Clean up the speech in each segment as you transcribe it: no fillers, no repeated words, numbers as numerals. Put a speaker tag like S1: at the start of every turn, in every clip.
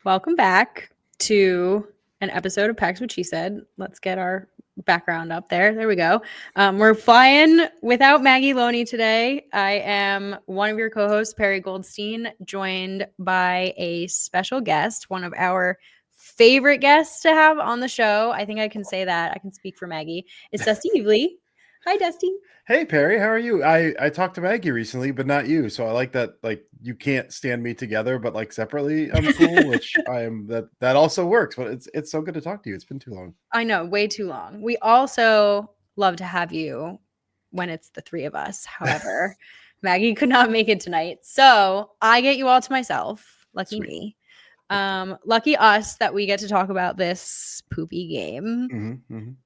S1: Welcome back to an episode of Pax What She Said. Let's get our background up there. There we go. We're flying without Maggie Loney today. I am one of your co-hosts, Perry Goldstein, joined by a special guest, one of our favorite guests to have on the show. I think I can say that. I can speak for Maggie. It's Dusty Evely. Hi, Dusty.
S2: Hey Perry, how are you? I talked to Maggie recently, but not you. So I like that. Like you can't stand me together, but like separately, I'm cool. Which I am. That also works. But it's so good to talk to you. It's been too long.
S1: I know, way too long. We also love to have you when it's the three of us. However, Maggie could not make it tonight, so I get you all to myself. Lucky
S2: Sweet.
S1: me. Lucky us that we get to talk about this poopy game.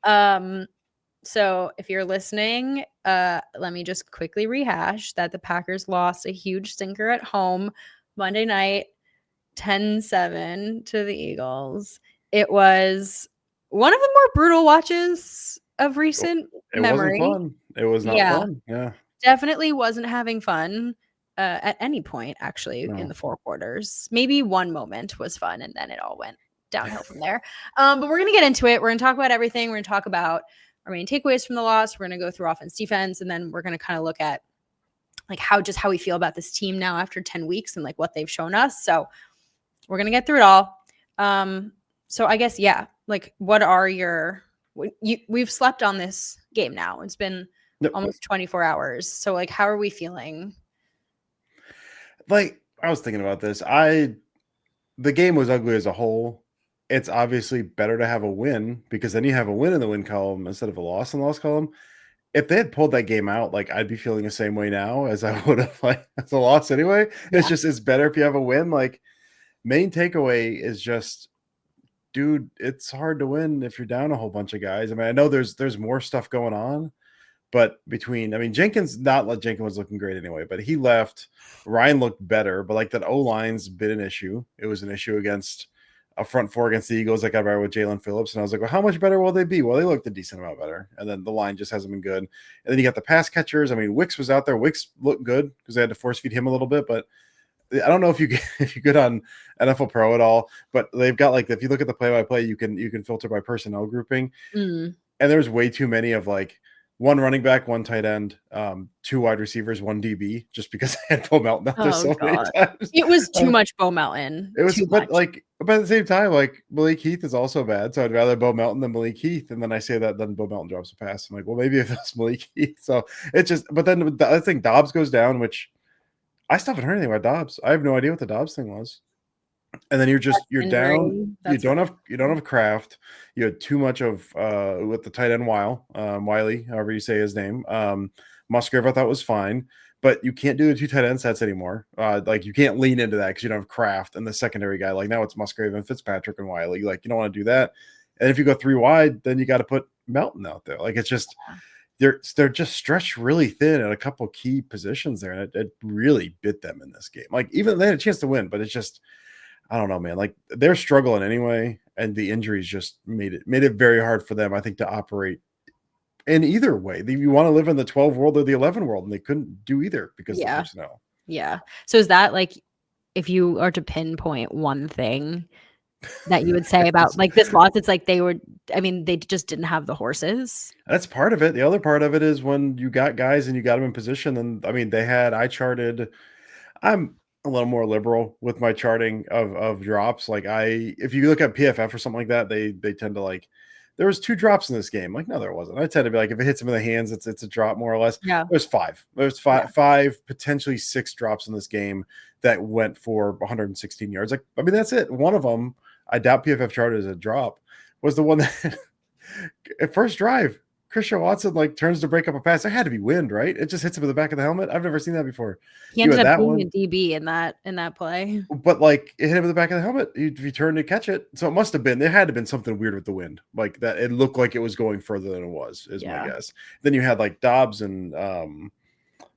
S1: So if you're listening, let me just quickly rehash that the Packers lost a huge stinker at home Monday night, 10-7 to the Eagles. It was one of the more brutal watches of recent memory.
S2: Wasn't fun. It was not fun. Yeah.
S1: Definitely wasn't having fun at any point, actually, in the four quarters. Maybe one moment was fun, and then it all went downhill from there. But we're going to get into it. We're going to talk about everything. We're going to talk about our main takeaways from the loss. We're going to go through offense, defense, and then we're going to kind of look at like how we feel about this team now after 10 weeks and like what they've shown us. So we're going to get through it all. So I guess, yeah, like what are we've slept on this game now. It's been almost 24 hours. So like, how are we feeling?
S2: Like I was thinking about this. The game was ugly as a whole. It's obviously better to have a win because then you have a win in the win column instead of a loss in the loss column. If they had pulled that game out, like I'd be feeling the same way now as I would have like as a loss anyway. Yeah. It's better if you have a win. Like main takeaway is just, dude, it's hard to win if you're down a whole bunch of guys. I mean, I know there's more stuff going on, but Jenkins was looking great anyway, but he left. Ryan looked better, but like that O-line's been an issue. It was an issue against a front four against the Eagles that got better with Jalen Phillips. And I was like, well, how much better will they be? Well, they looked a decent amount better. And then the line just hasn't been good. And then you got the pass catchers. I mean, Wicks was out there. Wicks looked good because they had to force feed him a little bit, but I don't know if you get on NFL Pro at all, but they've got like, if you look at the play-by-play, you can filter by personnel grouping. And there's way too many of like one running back, one tight end, two wide receivers, one DB, just because I had Bo Melton out there so many times.
S1: It was too much Bo Melton.
S2: It was, but at the same time, like Malik Heath is also bad. So I'd rather Bo Melton than Malik Heath. And then I say that, then Bo Melton drops a pass. I'm like, well, maybe if it's Malik Heath. So it's just, but then I think Dobbs goes down, which I still haven't heard anything about Dobbs. I have no idea what the Dobbs thing was. And then you're down. You don't have Kraft. You had too much of with the tight end Wiley, however you say his name. Musgrave I thought was fine, but you can't do the two tight end sets anymore. Like you can't lean into that because you don't have Kraft and the secondary guy. Like now it's Musgrave and Fitzpatrick and Wiley. Like you don't want to do that. And if you go three wide, then you got to put Melton out there. Like it's just they're just stretched really thin at a couple key positions there, and it really bit them in this game. Like even they had a chance to win, but it's just. I don't know, man. Like they're struggling anyway, and the injuries just made it very hard for them, I think, to operate in either way. You want to live in the 12 world or the 11 world, and they couldn't do either because of the personnel.
S1: Yeah. So is that like, if you are to pinpoint one thing that you would say about like this loss, it's like they just didn't have the horses.
S2: That's part of it. The other part of it is when you got guys and you got them in position, and I'm a little more liberal with my charting of drops. Like if you look at PFF or something like that, they tend to like, there was 2 drops in this game. Like, no, there wasn't. I tend to be like, if it hits him in the hands, it's a drop more or less.
S1: Yeah.
S2: There's 5. There's five, potentially 6 drops in this game that went for 116 yards. Like, I mean, that's it. One of them, I doubt PFF charted as a drop, was the one that at first drive, Christian Watson like turns to break up a pass. There had to be wind, right? It just hits him in the back of the helmet. I've never seen that before.
S1: He ended up being a DB in that play.
S2: But like it hit him in the back of the helmet. He turned to catch it. So it must have been, there had to have been something weird with the wind. Like that, it looked like it was going further than it was, is my guess. Then you had like Dobbs and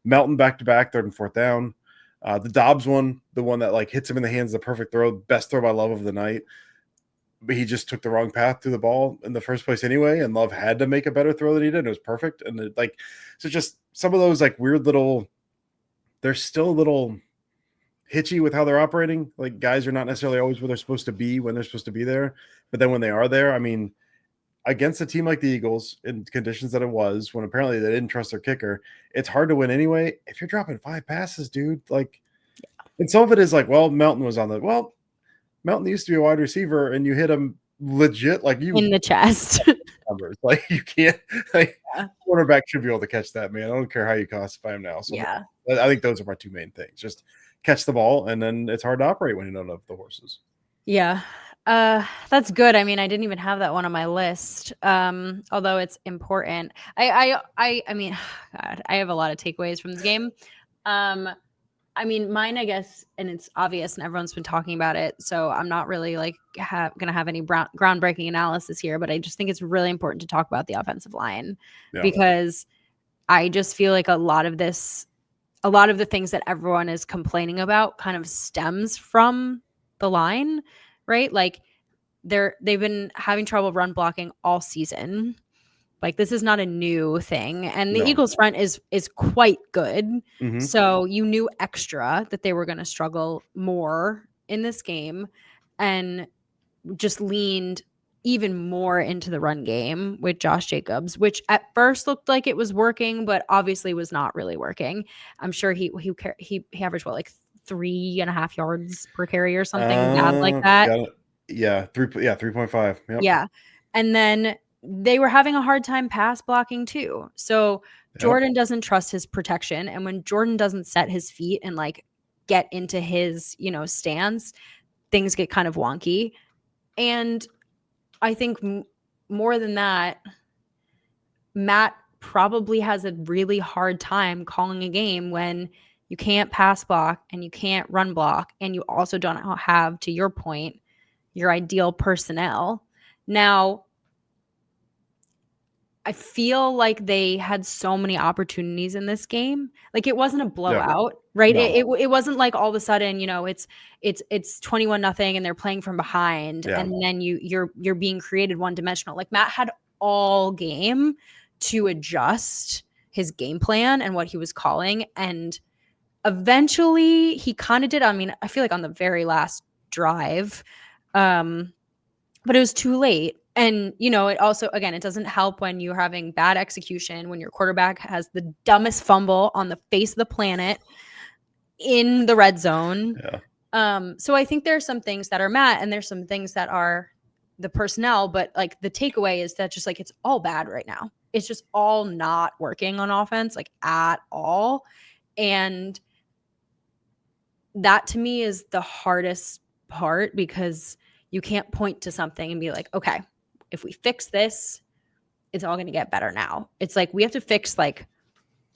S2: Melton back to back, 3rd and 4th down. The Dobbs one, the one that like hits him in the hands, the perfect throw, best throw by Love of the night. But he just took the wrong path through the ball in the first place anyway, and Love had to make a better throw than he did. And it was perfect. And so just some of those like weird little, there's still a little hitchy with how they're operating. Like guys are not necessarily always where they're supposed to be when they're supposed to be there. But then when they are there, I mean, against a team like the Eagles in conditions that it was, when apparently they didn't trust their kicker, it's hard to win anyway. If you're dropping 5 passes, dude, like, and some of it is like, well, Melton was on the, well, Melton used to be a wide receiver and you hit him legit, like
S1: in
S2: you
S1: the chest.
S2: numbers. Like you can't, like,
S1: Yeah.
S2: quarterback should be able to catch that, man. I don't care how you classify him now. So
S1: Yeah.
S2: I think those are my two main things. Just catch the ball, and then it's hard to operate when you don't have the horses.
S1: Yeah. That's good. I mean, I didn't even have that one on my list. Although it's important. I mean, God, I have a lot of takeaways from this game. I mean, mine, I guess, and it's obvious and everyone's been talking about it. So I'm not really like going to have any groundbreaking analysis here, but I just think it's really important to talk about the offensive line because I just feel like a lot of the things that everyone is complaining about kind of stems from the line, right? Like they've been having trouble run blocking all season. Like this is not a new thing, and the Eagles front is quite good.
S2: Mm-hmm.
S1: So you knew extra that they were going to struggle more in this game, and just leaned even more into the run game with Josh Jacobs, which at first looked like it was working, but obviously was not really working. I'm sure he averaged what, like 3.5 yards per carry or something bad like that.
S2: Yeah, 3.5. Yep.
S1: Yeah. And then they were having a hard time pass blocking too. So Jordan doesn't trust his protection. And when Jordan doesn't set his feet and like get into his, stance, things get kind of wonky. And I think more than that, Matt probably has a really hard time calling a game when you can't pass block and you can't run block. And you also don't have, to your point, your ideal personnel. Now, I feel like they had so many opportunities in this game. Like it wasn't a blowout, right?
S2: No.
S1: It wasn't like all of a sudden, it's 21-0 and they're playing from behind, and then you're being created one dimensional. Like Matt had all game to adjust his game plan and what he was calling, and eventually he kind of did. I mean, I feel like on the very last drive, but it was too late. And, it also, again, it doesn't help when you're having bad execution, when your quarterback has the dumbest fumble on the face of the planet in the red zone. So I think there are some things that are Matt and there's some things that are the personnel, but like the takeaway is that just like it's all bad right now. It's just all not working on offense, like at all. And that to me is the hardest part because you can't point to something and be like, okay, if we fix this, it's all going to get better now. It's like we have to fix like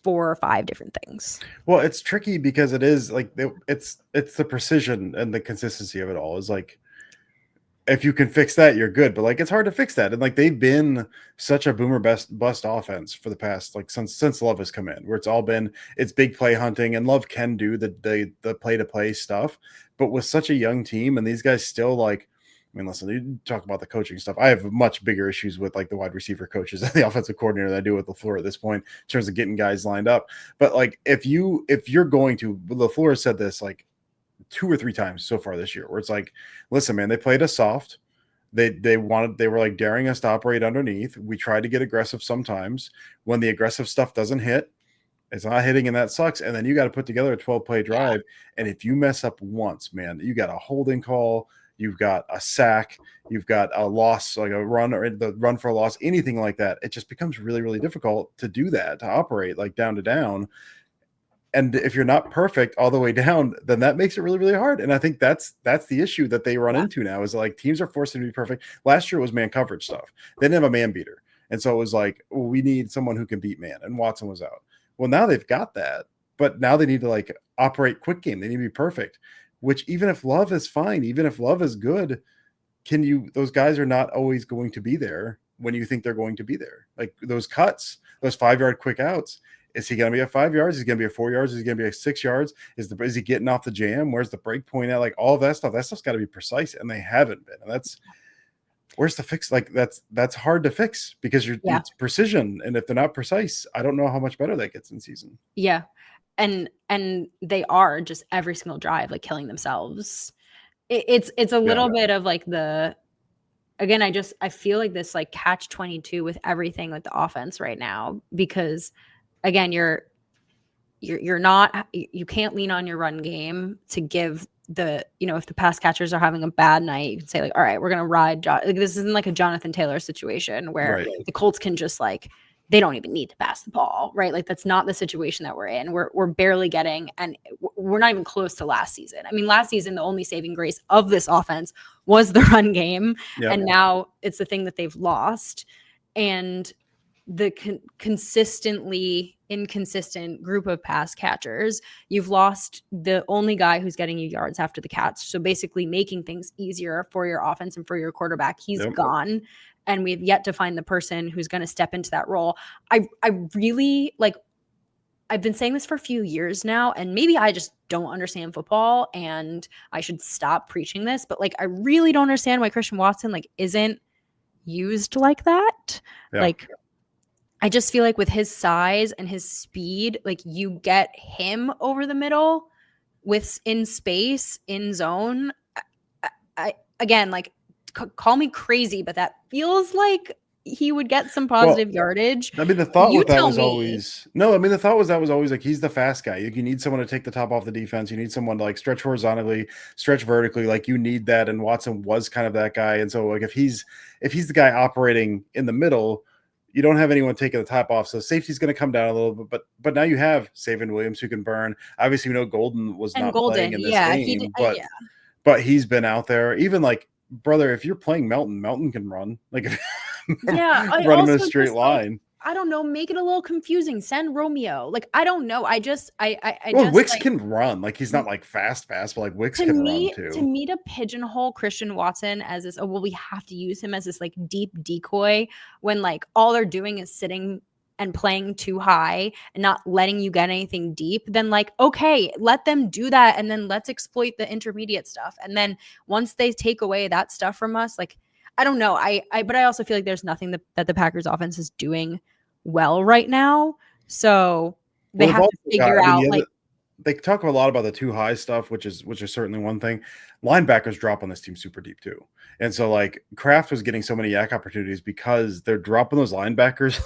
S1: 4 or 5 different things.
S2: Well, it's tricky because it is like it's the precision and the consistency of it all is like if you can fix that, you're good. But like it's hard to fix that. And like they've been such a boomer bust offense for the past like since Love has come in, where it's big play hunting, and Love can do the play to play stuff, but with such a young team and these guys still like. I mean, listen, you talk about the coaching stuff. I have much bigger issues with like the wide receiver coaches and the offensive coordinator than I do with LaFleur at this point in terms of getting guys lined up. But like, if you're going to, LaFleur said this like 2 or 3 times so far this year, where it's like, listen, man, they played us soft. They were like daring us to operate underneath. We tried to get aggressive sometimes. When the aggressive stuff doesn't hit, it's not hitting, and that sucks. And then you got to put together a 12-play drive. And if you mess up once, man, you got a holding call. You've got a sack, you've got a loss, like a run or the run for a loss, anything like that. It just becomes really, really difficult to do that, to operate like down to down. And if you're not perfect all the way down, then that makes it really, really hard. And I think that's the issue that they run into now is like teams are forced to be perfect. Last year it was man coverage stuff. They didn't have a man beater. And so it was like, we need someone who can beat man. And Watson was out. Well, now they've got that, but now they need to like operate quick game. They need to be perfect. Which even if Love is fine, even if Love is good, those guys are not always going to be there when you think they're going to be there. Like those cuts, those 5-yard quick outs. Is he going to be at 5 yards? Is he going to be at 4 yards? Is he going to be at 6 yards? Is he getting off the jam? Where's the break point at? Like all of that stuff. That stuff's got to be precise, and they haven't been. And where's the fix? Like that's hard to fix because it's precision, and if they're not precise, I don't know how much better that gets in season.
S1: Yeah. and they are just every single drive like killing themselves. It's a little bit of like again, I feel like this like catch-22 with everything with the offense right now, because again, you're not, you can't lean on your run game to give the, if the pass catchers are having a bad night, you can say like, all right, we're going to ride. Like, this isn't like a Jonathan Taylor situation where the Colts can just like, they don't even need to pass the ball, right? Like that's not the situation that we're in. We're barely getting, and we're not even close to last season. I mean, last season, the only saving grace of this offense was the run game. And now it's the thing that they've lost. And the consistently inconsistent group of pass catchers, you've lost the only guy who's getting you yards after the catch. So basically making things easier for your offense and for your quarterback. He's gone. And we've yet to find the person who's going to step into that role. I really like, I've been saying this for a few years now, and maybe I just don't understand football and I should stop preaching this, but like, I really don't understand why Christian Watson like isn't used like that. Like, I just feel like with his size and his speed, like you get him over the middle with in space, in zone. I again, like call me crazy, but that feels like he would get some positive yardage.
S2: I mean, the thought with that was always like he's the fast guy. You need someone to take the top off the defense. You need someone to like stretch horizontally, stretch vertically. Like you need that, and Watson was kind of that guy. And so like if he's the guy operating in the middle, you don't have anyone taking the top off. So safety's going to come down a little bit. But now you have Savion Williams who can burn. Obviously, we know Golden was not playing in this game, but he's been out there. Even like, brother, if you're playing Melton can run. Like run him in a straight line.
S1: Like, I don't know, make it a little confusing. Send Romeo. Like, I don't know.
S2: Wicks can run. Like he's not like fast, but like Wicks can run too.
S1: To me, to pigeonhole Christian Watson as this, we have to use him as this like deep decoy when like all they're doing is sitting and playing too high and not letting you get anything deep, then like, okay, let them do that. And then let's exploit the intermediate stuff. And then once they take away that stuff from us, like, I don't know. But I also feel like there's nothing that the Packers offense is doing well right now. So they have to figure out like,
S2: they talk a lot about the too high stuff, which is certainly one thing. Linebackers drop on this team super deep too. And so like Kraft was getting so many yak opportunities because they're dropping those linebackers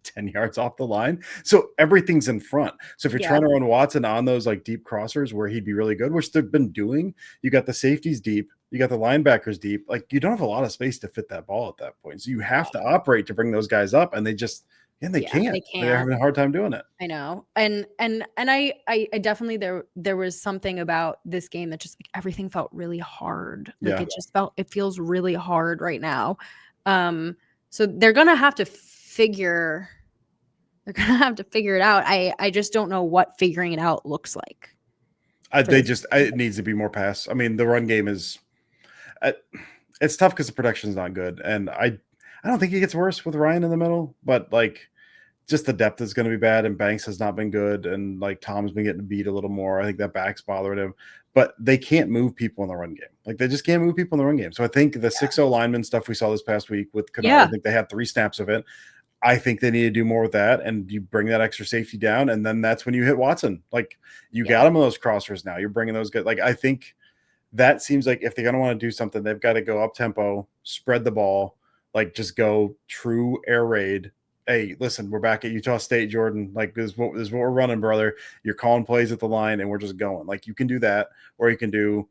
S2: 10 yards off the line. So everything's in front. So if you're trying to run Watson on those like deep crossers where he'd be really good, which they've been doing, you got the safeties deep, you got the linebackers deep. Like you don't have a lot of space to fit that ball at that point. So you have to operate to bring those guys up, and they just they can't. They're having a hard time doing it.
S1: I know. And I definitely there was something about this game that just like everything felt really hard. Like it feels really hard right now. So they're gonna have to figure it out. I just don't know what figuring it out looks like.
S2: It needs to be more pass. I mean, the run game is it's tough because the production's not good, and I don't think it gets worse with Ryan in the middle, but like just the depth is going to be bad, and Banks has not been good, and like Tom's been getting beat a little more. I think that back's bothering him, but they can't move people in the run game. Like they just can't move people in the run game. So I think the 6-0 lineman stuff we saw this past week with Kennard, I think they had 3 snaps of it. I think they need to do more with that, and you bring that extra safety down, and then that's when you hit Watson. Like you got him on those crossers now. You're bringing those guys. Like I think that seems like if they're going to want to do something, they've got to go up tempo, spread the ball, like just go true air raid. Hey, listen, we're back at Utah State, Jordan. Like this is what we're running, brother. You're calling plays at the line, and we're just going. Like you can do that, or you can do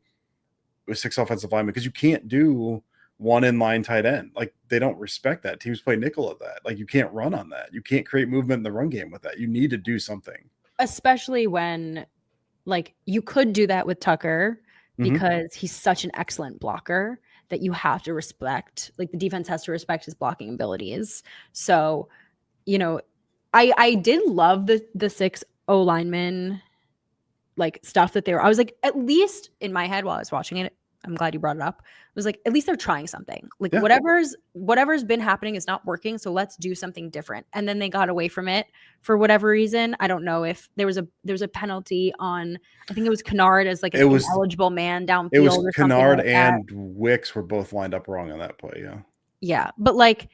S2: with 6 offensive linemen, because you can't do 1 in-line tight end. Like they don't respect that. Teams play nickel at that. Like you can't run on that. You can't create movement in the run game with that. You need to do something.
S1: Especially when like you could do that with Tucker because he's such an excellent blocker that you have to respect, like the defense has to respect his blocking abilities. So, I did love the 6-0 lineman like stuff that I was like, at least in my head while I was watching it, I'm glad you brought it up. It was like, at least they're trying something. Like whatever's been happening is not working. So let's do something different. And then they got away from it for whatever reason. I don't know if there was a penalty on, I think it was Kennard as like an ineligible man downfield.
S2: It was Kennard and Wicks were both lined up wrong on that play. Yeah.
S1: Yeah. But like,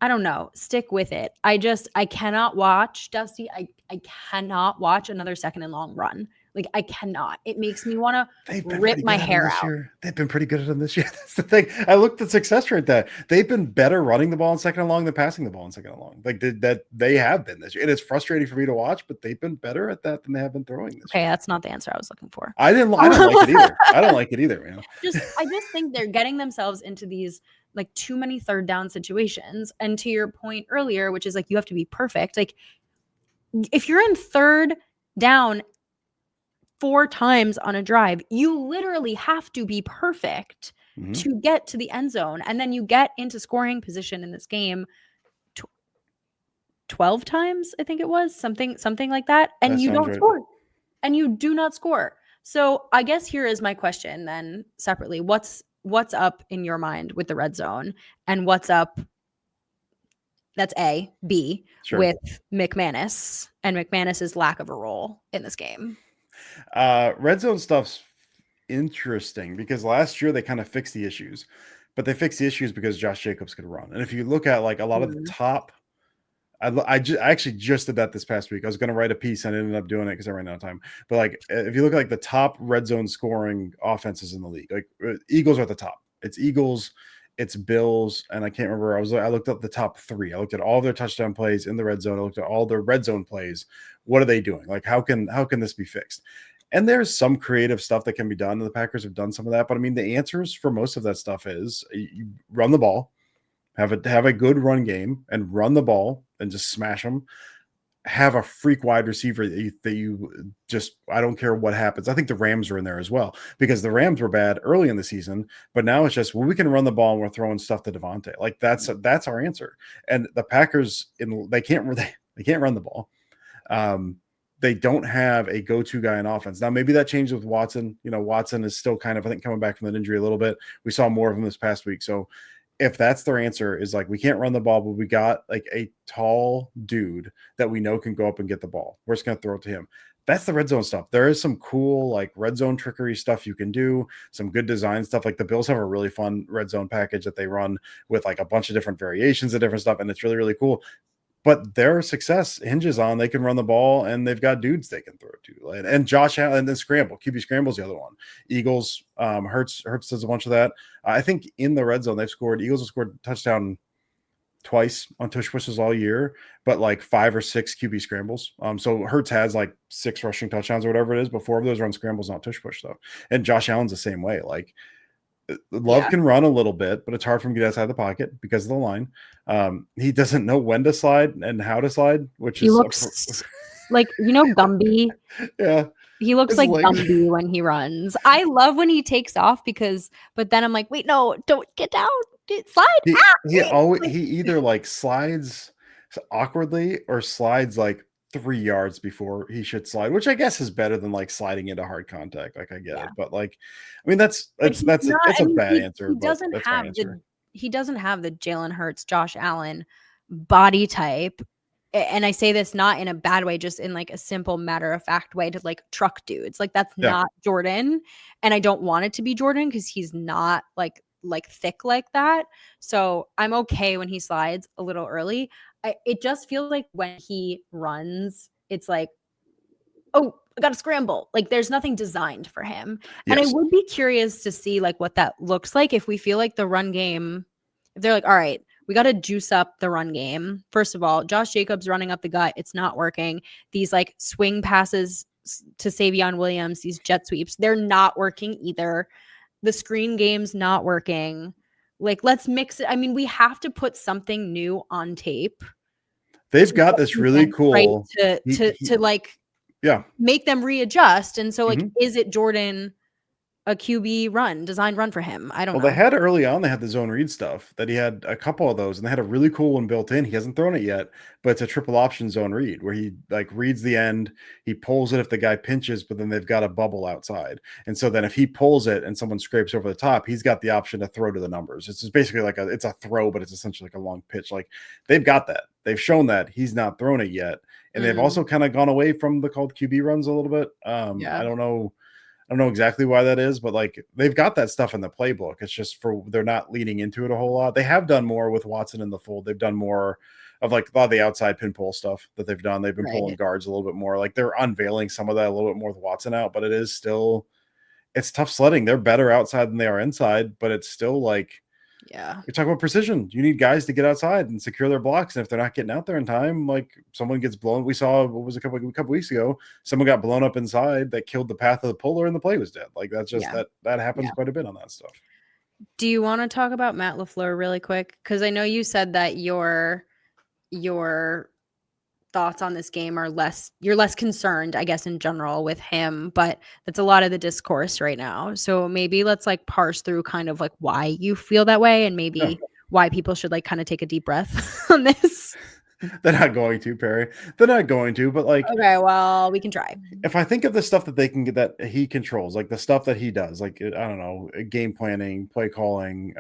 S1: I don't know, stick with it. I cannot watch Dusty. I cannot watch another second and long run. Like I cannot. It makes me want to
S2: They've been
S1: rip
S2: pretty
S1: my
S2: good at them
S1: hair
S2: this
S1: out.
S2: year. They've been pretty good at them this year. That's the thing. I looked at success rate that they've been better running the ball in second and long than passing the ball in second and long. Like that they have been this year. And it's frustrating for me to watch, but they've been better at that than they have been throwing this
S1: Okay,
S2: year.
S1: that's not the answer I was looking for.
S2: I don't like it either. I don't like it either, man.
S1: I just think they're getting themselves into these like too many third down situations. And to your point earlier, which is like you have to be perfect. Like if you're in third down 4 times on a drive, you literally have to be perfect to get to the end zone. And then you get into scoring position in this game 12 times, I think it was, something like that, and
S2: That
S1: you
S2: sounds
S1: don't
S2: right.
S1: score. And you do not score. So, I guess here is my question then separately. What's up in your mind with the red zone, and what's up, that's A, B,
S2: Sure.
S1: with McManus and McManus's lack of a role in this game?
S2: Red zone stuff's interesting because last year they kind of fixed the issues, but they fixed the issues because Josh Jacobs could run. And if you look at like a lot of the top, I actually just did that this past week. I was going to write a piece and I ended up doing it because I ran out of time. But like, if you look at like the top red zone scoring offenses in the league, like Eagles are at the top. It's Eagles, it's Bills, and I can't remember. I looked up the top 3. I looked at all their touchdown plays in the red zone. I looked at all their red zone plays. What are they doing? Like, how can this be fixed? And there's some creative stuff that can be done. And the Packers have done some of that. But I mean, the answers for most of that stuff is you run the ball, have a good run game, and run the ball and just smash them. Have a freak wide receiver that you just, I don't care what happens. I think the Rams are in there as well because the Rams were bad early in the season, but now it's just, well, we can run the ball and we're throwing stuff to Devontae. Like that's our answer. And the Packers, they can't run the ball. They don't have a go-to guy in offense. Now, maybe that changes with Watson. You know, Watson is still kind of, I think, coming back from that injury a little bit. We saw more of him this past week. So if that's their answer is like, we can't run the ball, but we got like a tall dude that we know can go up and get the ball, we're just going to throw it to him. That's the red zone stuff. There is some cool like red zone trickery stuff you can do, some good design stuff. Like the Bills have a really fun red zone package that they run with like a bunch of different variations of different stuff. And it's really, really cool. But their success hinges on they can run the ball and they've got dudes they can throw to. And Josh Allen, and then scramble. QB scramble's the other one. Eagles, Hurts does a bunch of that. I think in the red zone, Eagles have scored a touchdown twice on tush pushes all year, but like 5 or 6 QB scrambles. So Hurts has like 6 rushing touchdowns or whatever it is, but 4 of those run scrambles, not tush push though. And Josh Allen's the same way. Like Love can run a little bit, but it's hard for him to get outside the pocket because of the line. He doesn't know when to slide and how to slide, which
S1: He looks like, Gumby.
S2: Yeah.
S1: He looks like Gumby when he runs. I love when he takes off but then I'm like, wait, no, don't get down. Slide.
S2: He either like slides awkwardly or slides like 3 yards before he should slide, which I guess is better than like sliding into hard contact. Like I get it, but like, I mean, it's a bad answer.
S1: He doesn't have the Jalen Hurts, Josh Allen body type. And I say this not in a bad way, just in like a simple matter of fact way to like truck dudes. Like that's not Jordan. And I don't want it to be Jordan because he's not like thick like that. So I'm okay when he slides a little early. It just feels like when he runs, it's like, oh, I got to scramble. Like there's nothing designed for him. Yes. And I would be curious to see like what that looks like if we feel like the run game, if they're like, all right, we got to juice up the run game. First of all, Josh Jacobs running up the gut, it's not working. These like swing passes to Savion Williams, these jet sweeps, they're not working either. The screen game's not working. Like let's mix it. I mean, we have to put something new on tape.
S2: They've got this really cool
S1: to like make them readjust. And so like, is it Jordan a QB designed run for him? I don't know.
S2: Well, they had early on, they had the zone read stuff that he had a couple of those and they had a really cool one built in. He hasn't thrown it yet, but it's a triple option zone read where he like reads the end, he pulls it if the guy pinches, but then they've got a bubble outside. And so then if he pulls it and someone scrapes over the top, he's got the option to throw to the numbers. It's just basically like it's a throw, but it's essentially like a long pitch. Like they've got that. They've shown that he's not thrown it yet. And they've also kind of gone away from the called QB runs a little bit. I don't know exactly why that is, but like they've got that stuff in the playbook. It's just they're not leaning into it a whole lot. They have done more with Watson in the fold. They've done more of like a lot of the outside pin pull stuff that they've done. They've been pulling
S1: Right.
S2: guards a little bit more. Like they're unveiling some of that a little bit more with Watson out, but it is still it's tough sledding. They're better outside than they are inside, but it's still like
S1: Yeah.
S2: you're talking about precision. You need guys to get outside and secure their blocks. And if they're not getting out there in time, like someone gets blown. We saw what was a couple weeks ago. Someone got blown up inside that killed the path of the puller and the play was dead. Like that's just
S1: Yeah.
S2: that happens
S1: Yeah.
S2: quite a bit on that stuff.
S1: Do you want to talk about Matt LaFleur really quick? Because I know you said that your thoughts on this game are you're less concerned, I guess, in general with him, but that's a lot of the discourse right now. So maybe let's like parse through kind of like why you feel that way and maybe why people should like kind of take a deep breath on this.
S2: They're not going to, Perry. They're not going to, but like
S1: Okay, well, we can try.
S2: if I think of the stuff that they can get that he controls, like the stuff that he does, like I don't know, game planning, play calling,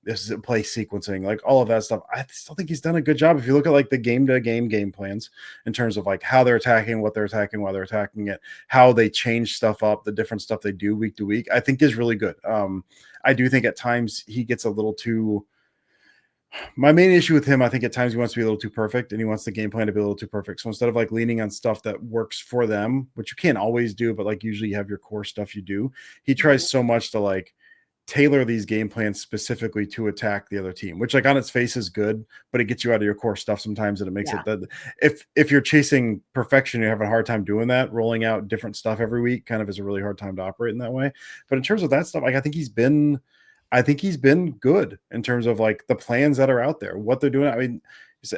S2: this is play sequencing, like all of that stuff. I still think he's done a good job. If you look at like the game to game plans in terms of like how they're attacking, what they're attacking, why they're attacking it, how they change stuff up, the different stuff they do week to week, I think is really good. I do think at times he gets a little too. My main issue with him, I think at times he wants to be a little too perfect and he wants the game plan to be a little too perfect. So instead of like leaning on stuff that works for them, which you can't always do, but like usually you have your core stuff you do, he tries so much to like tailor these game plans specifically to attack the other team, which like on its face is good, but it gets you out of your core stuff sometimes and it makes it that if you're chasing perfection, you're having a hard time doing that. Rolling out different stuff every week kind of is a really hard time to operate in that way. But in terms of that stuff, like I think he's been good in terms of like the plans that are out there, what they're doing. I mean,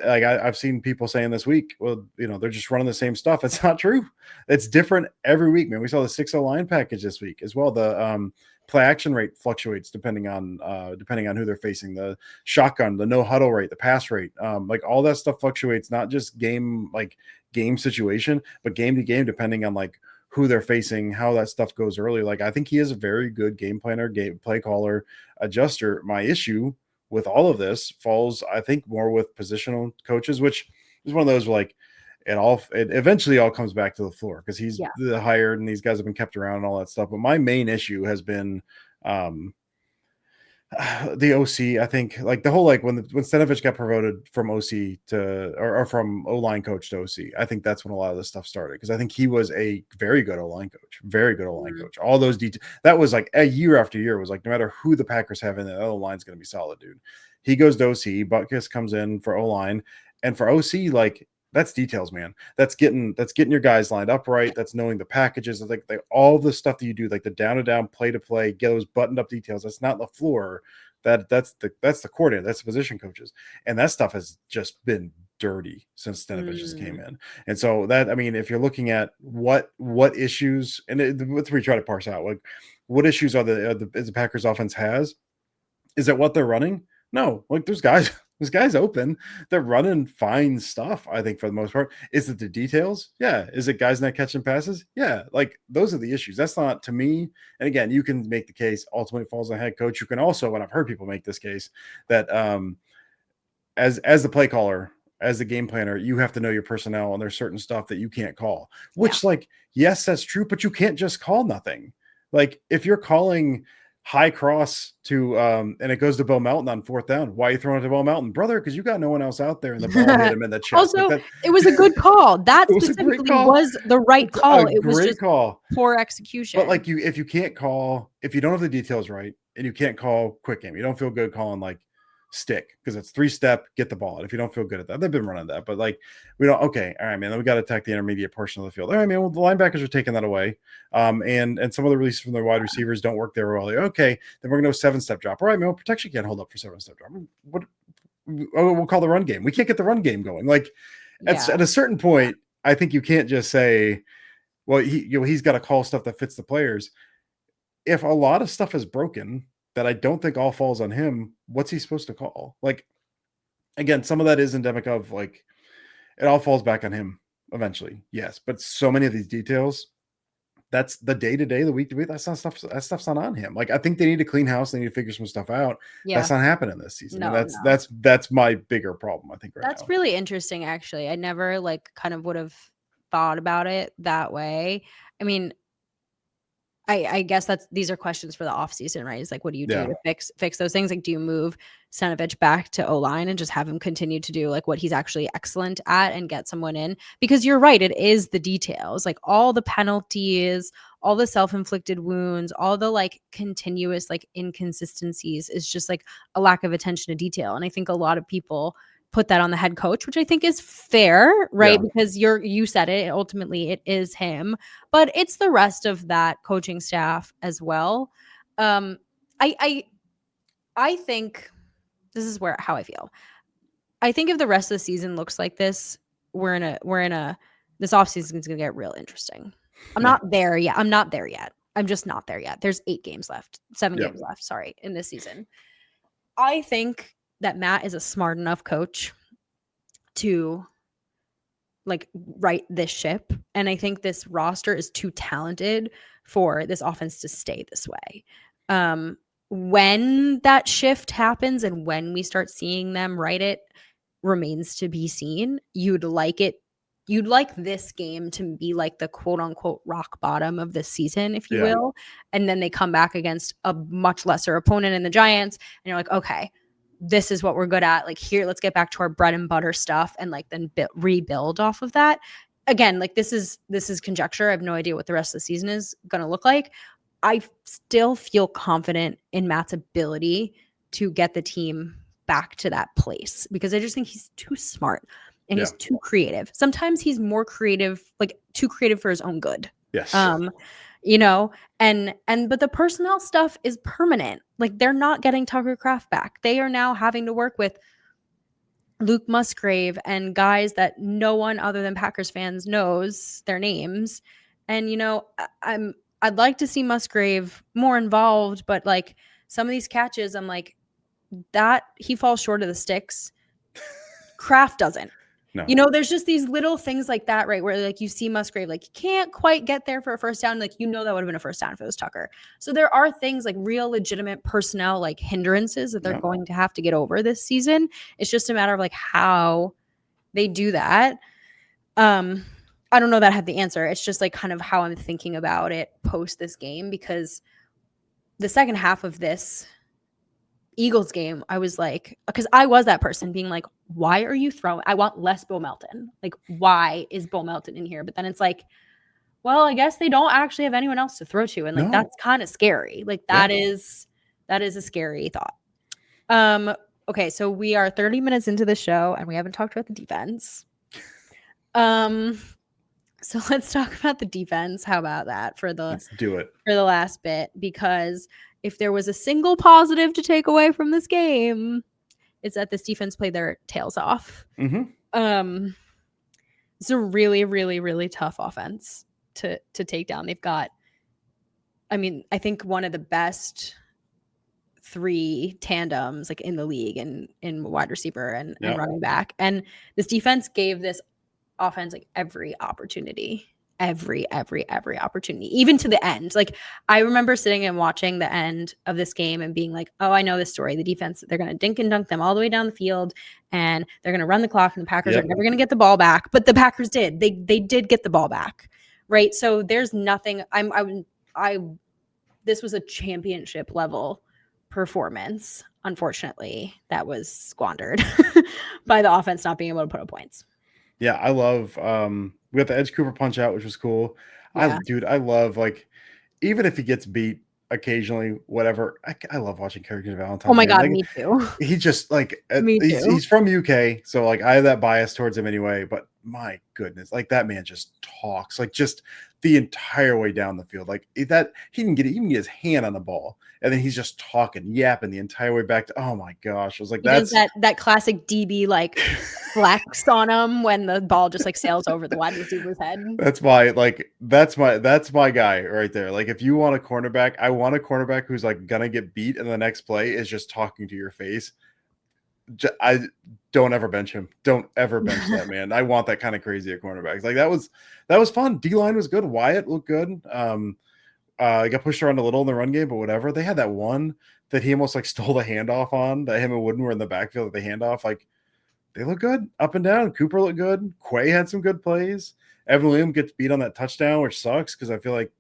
S2: like I've seen people saying this week, well, you know, they're just running the same stuff. It's not true. It's different every week, man. We saw the 6-0 line package this week as well. The play action rate fluctuates depending on who they're facing. The shotgun, the no huddle rate, the pass rate, like all that stuff fluctuates, not just game situation, but game to game, depending on like who they're facing, how that stuff goes early. Like I think he is a very good game planner, game play caller, adjuster. My issue with all of this falls, I think, more with positional coaches, which is one of those like it eventually all comes back to the floor because he's the hired and these guys have been kept around and all that stuff. But my main issue has been the OC. I think like the whole like when Stenovich got promoted from OC to or from O-line coach to OC, I think that's when a lot of this stuff started because I think he was a very good O-line coach, All those details that was like a year after year was like no matter who the Packers have in there, that O-line's going to be solid, dude. He goes to OC, Butkus comes in for O-line, and for OC like that's details, man. That's getting your guys lined up right. That's knowing the packages, like all the stuff that you do, like the down to down, play to play, get those buttoned up details. That's not the floor. That's the coordinator. That's the position coaches, and that stuff has just been dirty since Stenovich just came in. And so that I mean, if you're looking at what issues, and what we try to parse out, like what issues are the Packers offense has, is it what they're running? No, like there's guys open. They're running fine stuff, I think, for the most part. Is it the details? Yeah. Is it guys not catching passes? Yeah. Like those are the issues. That's not to me. And again, you can make the case ultimately falls on the head coach. You can also, and I've heard people make this case, that as the play caller, as the game planner, you have to know your personnel and there's certain stuff that you can't call. Which, like, yes, that's true, but you can't just call nothing. Like if you're calling high cross to and it goes to Bo Melton on 4th down. Why are you throwing it to Bo Melton, brother? Because you got no one else out there, and the ball hit him in the chest.
S1: Also,
S2: like
S1: it was a good call. That specifically was the right call. It was just
S2: call.
S1: Poor execution.
S2: But like if you can't call, if you don't have the details right, and you can't call quick game, you don't feel good calling like stick because it's 3-step, get the ball. If you don't feel good at that, they've been running that, but like we don't. Okay, all right, man. Then we got to attack the intermediate portion of the field. All right, man. Well, the linebackers are taking that away, and some of the releases from their wide receivers don't work there well. Like, okay, then we're gonna go 7-step drop. All right, man. Well, protection can't hold up for 7-step drop. What? We'll call the run game. We can't get the run game going. Like at a certain point, I think you can't just say, well, he's got to call stuff that fits the players. If a lot of stuff is broken that I don't think all falls on him, what's he supposed to call? Like, again, some of that is endemic of like, it all falls back on him eventually. Yes. But so many of these details, that's the day-to-day, the week-to-week. That stuff's not on him. Like, I think they need to clean house. They need to figure some stuff out. Yeah. That's not happening this season. No, and that's my bigger problem, I think, right
S1: that's now. Really interesting, actually. I never like kind of would have thought about it that way. I mean, I guess these are questions for the offseason, right? It's like, what do you do
S2: Yeah.
S1: to fix those things? Like, do you move Stanovich back to O-line and just have him continue to do like what he's actually excellent at and get someone in? Because you're right, it is the details, like all the penalties, all the self-inflicted wounds, all the like continuous like inconsistencies is just like a lack of attention to detail. And I think a lot of people put that on the head coach, which I think is fair, right?
S2: Yeah.
S1: Because you said it, ultimately it is him, but it's the rest of that coaching staff as well. I think this is how I feel. I think if the rest of the season looks like this, this offseason is going to get real interesting. I'm not there yet. I'm just not there yet. There's 7 games left, sorry, in this season. I think that Matt is a smart enough coach to like right this ship. And I think this roster is too talented for this offense to stay this way. When that shift happens and when we start seeing them right it remains to be seen. You'd like this game to be like the quote unquote rock bottom of this season, if you will. And then they come back against a much lesser opponent in the Giants. And you're like, okay, this is what we're good at. Like here, let's get back to our bread and butter stuff and like then rebuild off of that. Again, like this is conjecture. I have no idea what the rest of the season is going to look like. I still feel confident in Matt's ability to get the team back to that place because I just think he's too smart and he's too creative. Sometimes he's more creative, like too creative for his own good.
S2: Yes.
S1: You know, but the personnel stuff is permanent. Like they're not getting Tucker Kraft back. They are now having to work with Luke Musgrave and guys that no one other than Packers fans knows their names. And, you know, I'd like to see Musgrave more involved, but like some of these catches, I'm like, that he falls short of the sticks. Kraft doesn't.
S2: No.
S1: You know, there's just these little things like that, right? Where like you see Musgrave, like he can't quite get there for a first down. Like, you know, that would have been a first down if it was Tucker. So there are things like real legitimate personnel, like hindrances that they're going to have to get over this season. It's just a matter of like how they do that. I don't know that I have the answer. It's just like kind of how I'm thinking about it post this game, because the second half of this Eagles game, I was like, because I was that person being like, why are you throwing? I want less Bo Melton. Like, why is Bo Melton in here? But then it's like, well, I guess they don't actually have anyone else to throw to. And like, that's kind of scary. Like that is a scary thought. Okay. So we are 30 minutes into the show and we haven't talked about the defense. So let's talk about the defense. How about that let's do it for the last bit, because if there was a single positive to take away from this game, it's that this defense played their tails off. Mm-hmm. It's a really, really, really tough offense to take down. They've got, I mean, I think one of the best 3 tandems like in the league and in wide receiver and running back. And this defense gave this offense like every opportunity, even to the end. Like I remember sitting and watching the end of this game and being like, oh, I know this story. The defense, they're going to dink and dunk them all the way down the field and they're going to run the clock and the Packers are never going to get the ball back. But the Packers did. They did get the ball back. Right. So there's nothing. This was a championship level performance. Unfortunately, that was squandered by the offense not being able to put up points.
S2: Yeah, I love we got the Edge Cooper punch out, which was cool. I love, like, even if he gets beat occasionally, whatever. I love watching Kerrigan Valentine.
S1: Oh my God,
S2: like,
S1: me too.
S2: He just like he's from UK, so like I have that bias towards him anyway. But my goodness, like that man just talks like just the entire way down the field. Like that he can get his hand on the ball, and then he's just talking, yapping the entire way back to. Oh my gosh, I was like, that's
S1: that classic DB like flex on him when the ball just like sails over the wide receiver's head.
S2: That's my guy right there. Like if you want a cornerback, I want a cornerback who's like gonna get beat, and the next play is just talking to your face. I don't ever bench him. Don't ever bench that man. I want that kind of crazy at cornerbacks. Like that was fun. D-line was good. Wyatt looked good. Got pushed around a little in the run game, but whatever. They had that one that he almost like stole the handoff on, that him and Wooden were in the backfield at the handoff. Like they look good up and down. Cooper looked good. Quay had some good plays. Evan Williams gets beat on that touchdown, which sucks because I feel like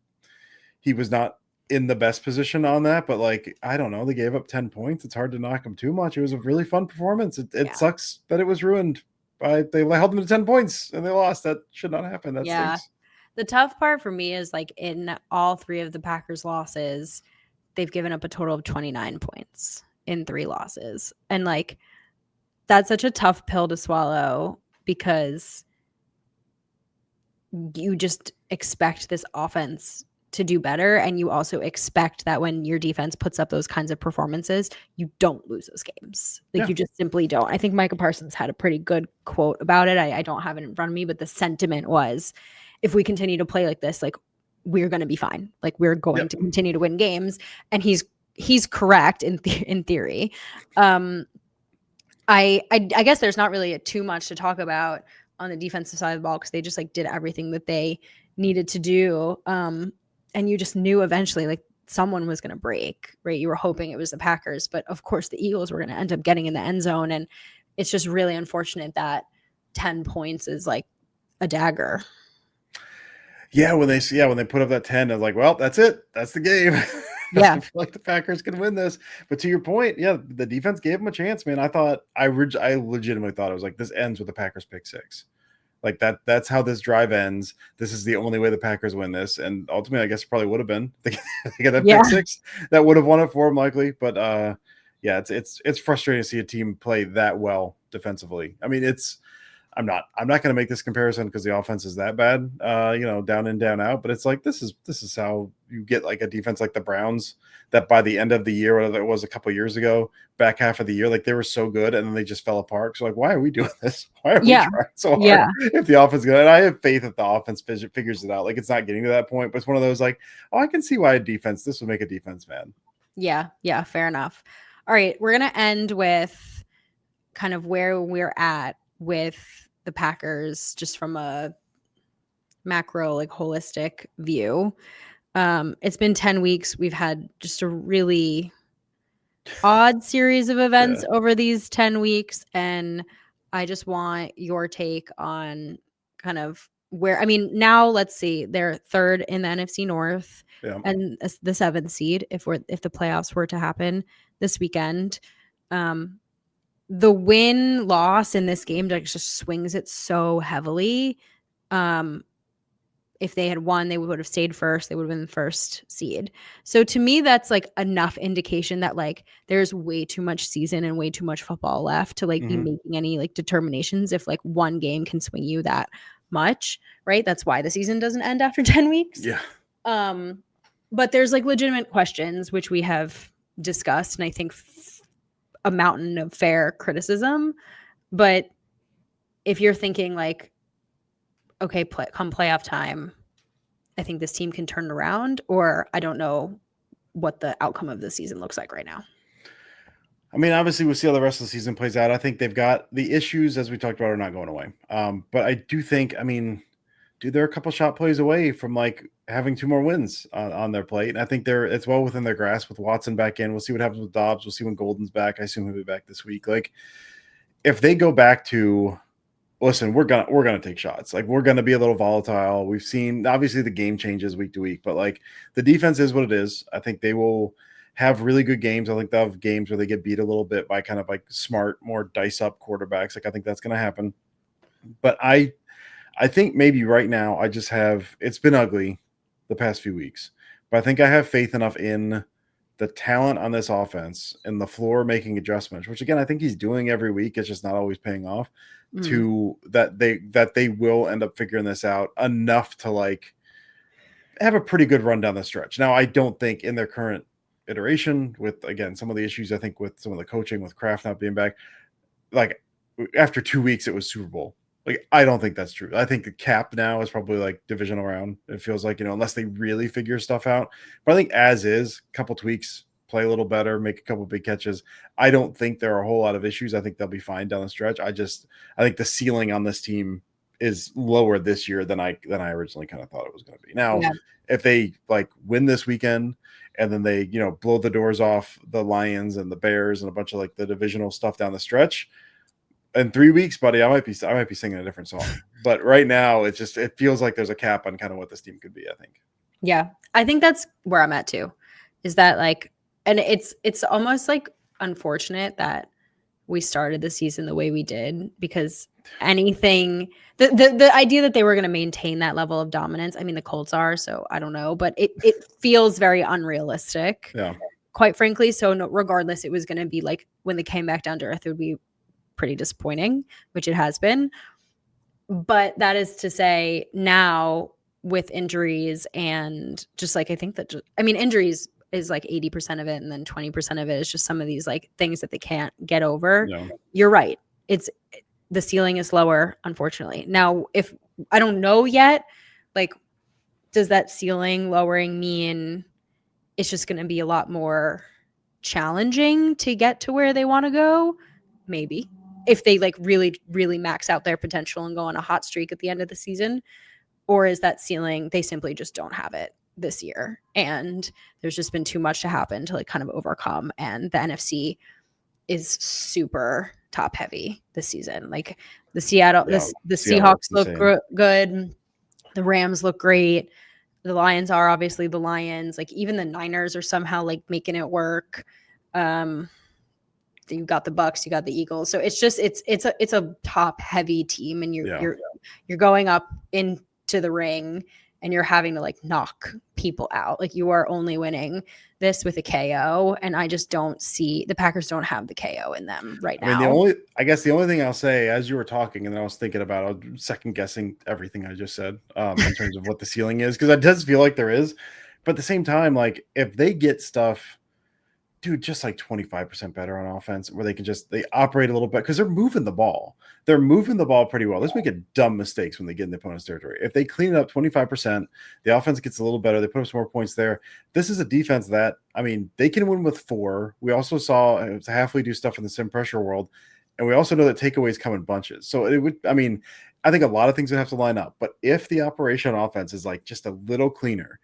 S2: he was not in the best position on that, but like, I don't know, they gave up 10 points. It's hard to knock them too much. It was a really fun performance. It sucks that it was ruined by they held them to 10 points and they lost. That should not happen. That stinks.
S1: The tough part for me is like in all 3 of the Packers losses, they've given up a total of 29 points in 3 losses. And like that's such a tough pill to swallow because you just expect this offense to do better. And you also expect that when your defense puts up those kinds of performances, you don't lose those games. Like you just simply don't. I think Micah Parsons had a pretty good quote about it. I don't have it in front of me, but the sentiment was, if we continue to play like this, like we're going to be fine. Like we're going to continue to win games. And he's correct in theory. I guess there's not really too much to talk about on the defensive side of the ball because they just like did everything that they needed to do. And you just knew eventually like someone was going to break, right? You were hoping it was the Packers, but of course the Eagles were going to end up getting in the end zone. And it's just really unfortunate that 10 points is like a dagger.
S2: Yeah, when they put up that 10, I was like, well, that's it. That's the game. I feel like the Packers can win this. But to your point, the defense gave them a chance, man. I legitimately thought it was like this ends with the Packers pick 6. Like that's how this drive ends. This is the only way the Packers win this. And ultimately, I guess it probably would have been. They got that pick 6 that would have won it for them likely. But it's frustrating to see a team play that well defensively. I mean, I'm not going to make this comparison because the offense is that bad, down in, down out. But it's like this is how you get like a defense like the Browns that by the end of the year, whatever it was a couple of years ago, back half of the year, like they were so good and then they just fell apart. So like, why are we doing this? Why are we trying so hard if the offense is good? And I have faith that the offense figures it out. Like it's not getting to that point, but it's one of those like, oh, I can see why this would make a defense fan.
S1: Yeah, fair enough. All right, we're gonna end with kind of where we're at with the Packers just from a macro, like holistic view. It's been 10 weeks. We've had just a really odd series of events over these 10 weeks. And I just want your take on kind of where, I mean, now let's see, they're 3rd in the NFC North and the 7th seed if the playoffs were to happen this weekend. The win-loss in this game just swings it so heavily. If they had won, they would have stayed first. They would have been the 1st seed. So to me, that's like enough indication that like there's way too much season and way too much football left to like be making any like determinations if like one game can swing you that much, right? That's why the season doesn't end after 10 weeks.
S2: Yeah.
S1: But there's like legitimate questions, which we have discussed, and I think a mountain of fair criticism. But if you're thinking like, okay, come playoff time, I think this team can turn it around, or I don't know what the outcome of the season looks like right now.
S2: I mean, obviously we'll see how the rest of the season plays out. I think they've got the issues, as we talked about, are not going away. But I do think, I mean, they're a couple shot plays away from like having 2 more wins on their plate. And I think it's well within their grasp with Watson back in. We'll see what happens with Dobbs. We'll see when Golden's back. I assume he'll be back this week. Like if they go back to, listen, we're gonna take shots. Like we're gonna be a little volatile. We've seen obviously the game changes week to week, but like the defense is what it is. I think they will have really good games. I think they'll have games where they get beat a little bit by kind of like smart, more dice up quarterbacks. Like I think that's gonna happen. But I think maybe right now it's been ugly the past few weeks, but I think I have faith enough in the talent on this offense and the floor making adjustments, which again, I think he's doing every week. It's just not always paying off to that they will end up figuring this out enough to like have a pretty good run down the stretch. Now, I don't think in their current iteration with, again, some of the issues, I think with some of the coaching with Kraft not being back, like after 2 weeks, it was Super Bowl. Like, I don't think that's true. I think the cap now is probably like divisional round. It feels like, unless they really figure stuff out. But I think as is, a couple tweaks, play a little better, make a couple big catches. I don't think there are a whole lot of issues. I think they'll be fine down the stretch. I think the ceiling on this team is lower this year than I originally kind of thought it was going to be. Now, if they like win this weekend and then they, blow the doors off the Lions and the Bears and a bunch of like the divisional stuff down the stretch, in 3 weeks, buddy, I might be singing a different song. But right now, it feels like there's a cap on kind of what this team could be, I think.
S1: Yeah, I think that's where I'm at too. Is that like, and it's almost like unfortunate that we started the season the way we did, because anything, the idea that they were going to maintain that level of dominance, I mean, the Colts are, so I don't know, but it feels very unrealistic, quite frankly. So no, regardless, it was going to be like, when they came back down to earth, it would be pretty disappointing, which it has been. But that is to say, now with injuries and just like, I think that injuries is like 80% of it, and then 20% of it is just some of these like things that they can't get over. You're right, it's, the ceiling is lower, unfortunately. Now, if I don't know yet, like, does that ceiling lowering mean it's just going to be a lot more challenging to get to where they want to go? Maybe, if they like really, really max out their potential and go on a hot streak at the end of the season. Or is that ceiling, they simply just don't have it this year, and there's just been too much to happen to like kind of overcome, and the NFC is super top heavy this season. Like the Seahawks look good, the Rams look great, the Lions are obviously the Lions, like even the Niners are somehow like making it work. You got the Bucks, you got the Eagles, so it's just it's a top heavy team, and you're going up into the ring and you're having to like knock people out. Like, you are only winning this with a KO, and I just don't see, the Packers don't have the KO in them right now.
S2: I mean, the only thing I'll say, as you were talking, and I was thinking about, I was second guessing everything I just said in terms of what the ceiling is, because it does feel like there is, but at the same time, like, if they get stuff, dude, just like 25% better on offense, where they operate a little bit, because they're moving the ball. They're moving the ball pretty well. Let's make dumb mistakes when they get in the opponent's territory. If they clean it up 25%, the offense gets a little better. They put up some more points there. This is a defense that, I mean, they can win with 4. We also saw Halfley do stuff in the sim pressure world, and we also know that takeaways come in bunches. So it would, I mean, I think a lot of things would have to line up. But if the operation on offense is like just a little cleaner,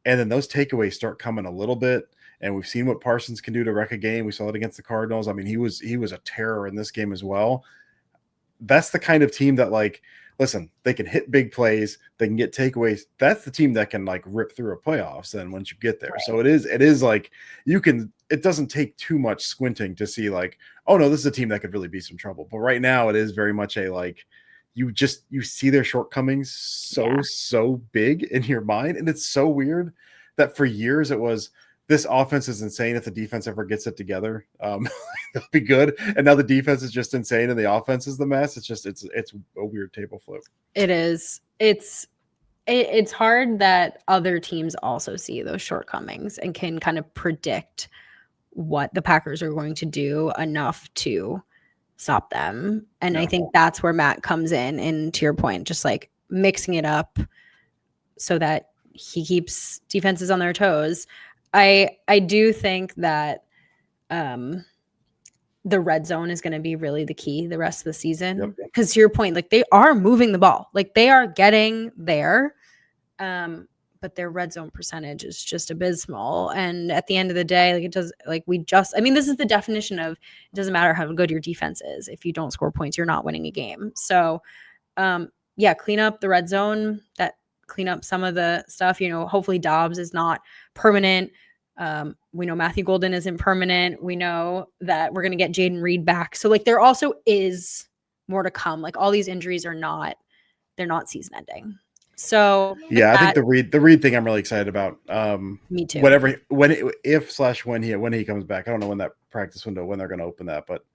S2: and then those takeaways start coming a little bit, and we've seen what Parsons can do to wreck a game. We saw it against the Cardinals. I mean, he was a terror in this game as well. That's the kind of team that, like, listen, they can hit big plays, they can get takeaways. That's the team that can like rip through a playoffs then once you get there. Right. So it is like, it doesn't take too much squinting to see like, oh no, this is a team that could really be some trouble. But right now it is very much a like, you see their shortcomings so big in your mind. And it's so weird that for years it was, this offense is insane. If the defense ever gets it together, they'll be good. And now the defense is just insane, and the offense is the mess. It's just it's a weird table flip.
S1: It is. It's hard that other teams also see those shortcomings and can kind of predict what the Packers are going to do enough to stop them. And I think that's where Matt comes in. And to your point, just like mixing it up so that he keeps defenses on their toes. I do think that the red zone is going to be really the key the rest of the season. Because to your point, like, they are moving the ball, like they are getting there, but their red zone percentage is just abysmal. And at the end of the day, like, it does, like, this is the definition of, it doesn't matter how good your defense is. If you don't score points, you're not winning a game. So clean up the red zone, clean up some of the stuff. Hopefully Dobbs is not permanent. We know Matthew Golden isn't permanent. We know that we're going to get Jaden Reed back. So like, there also is more to come. Like, all these injuries they're not season ending. So
S2: I think the Reed thing I'm really excited about.
S1: Me too.
S2: When he comes back, I don't know when that practice window, when they're going to open that, but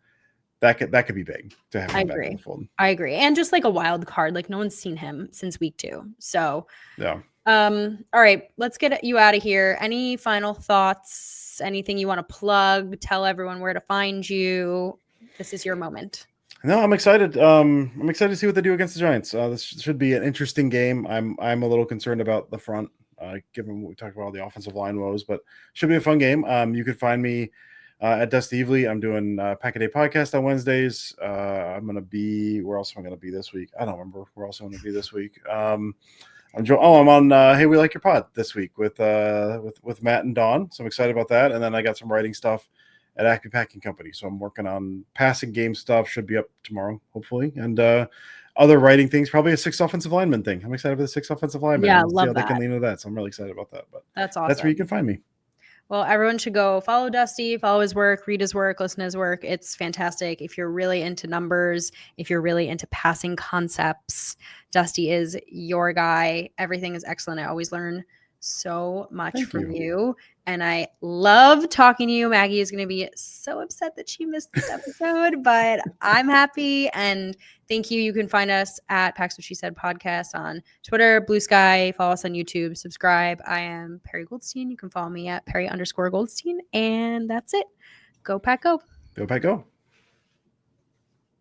S2: that could be big to have him back in the fold.
S1: I agree. And just like a wild card, like no one's seen him since week 2. So
S2: yeah.
S1: All right, let's get you out of here. Any final thoughts? Anything you want to plug? Tell everyone where to find you. This is your moment.
S2: No, I'm excited. I'm excited to see what they do against the Giants. This should be an interesting game. I'm a little concerned about the front, given what we talked about, all the offensive line woes, but should be a fun game. You can find me at Dusty Evely. I'm doing Pack a Day podcast on Wednesdays. I'm going to be, where else am I going to be this week? I don't remember where else I'm going to be this week. I'm on Hey, We Like Your Pod this week with Matt and Dawn. So I'm excited about that. And then I got some writing stuff at Acme Packing Company. So I'm working on passing game stuff. Should be up tomorrow, hopefully. And other writing things, probably a 6 offensive lineman thing. I'm excited for the 6 offensive linemen.
S1: Yeah,
S2: love
S1: see how
S2: that. They can lean into that. So I'm really excited about that. But
S1: that's awesome.
S2: That's where you can find me.
S1: Well, everyone should go follow Dusty, follow his work, read his work, listen to his work. It's fantastic. If you're really into numbers, if you're really into passing concepts, Dusty is your guy. Everything is excellent. I always learn so much from you. And I love talking to you. Maggie is going to be so upset that she missed this episode, but I'm happy. And thank you. You can find us at Pax What She Said podcast on Twitter, Blue Sky. Follow us on YouTube. Subscribe. I am Perry Goldstein. You can follow me at Perry_Goldstein. And that's it. Go Pack Go.
S2: Go Pack Go.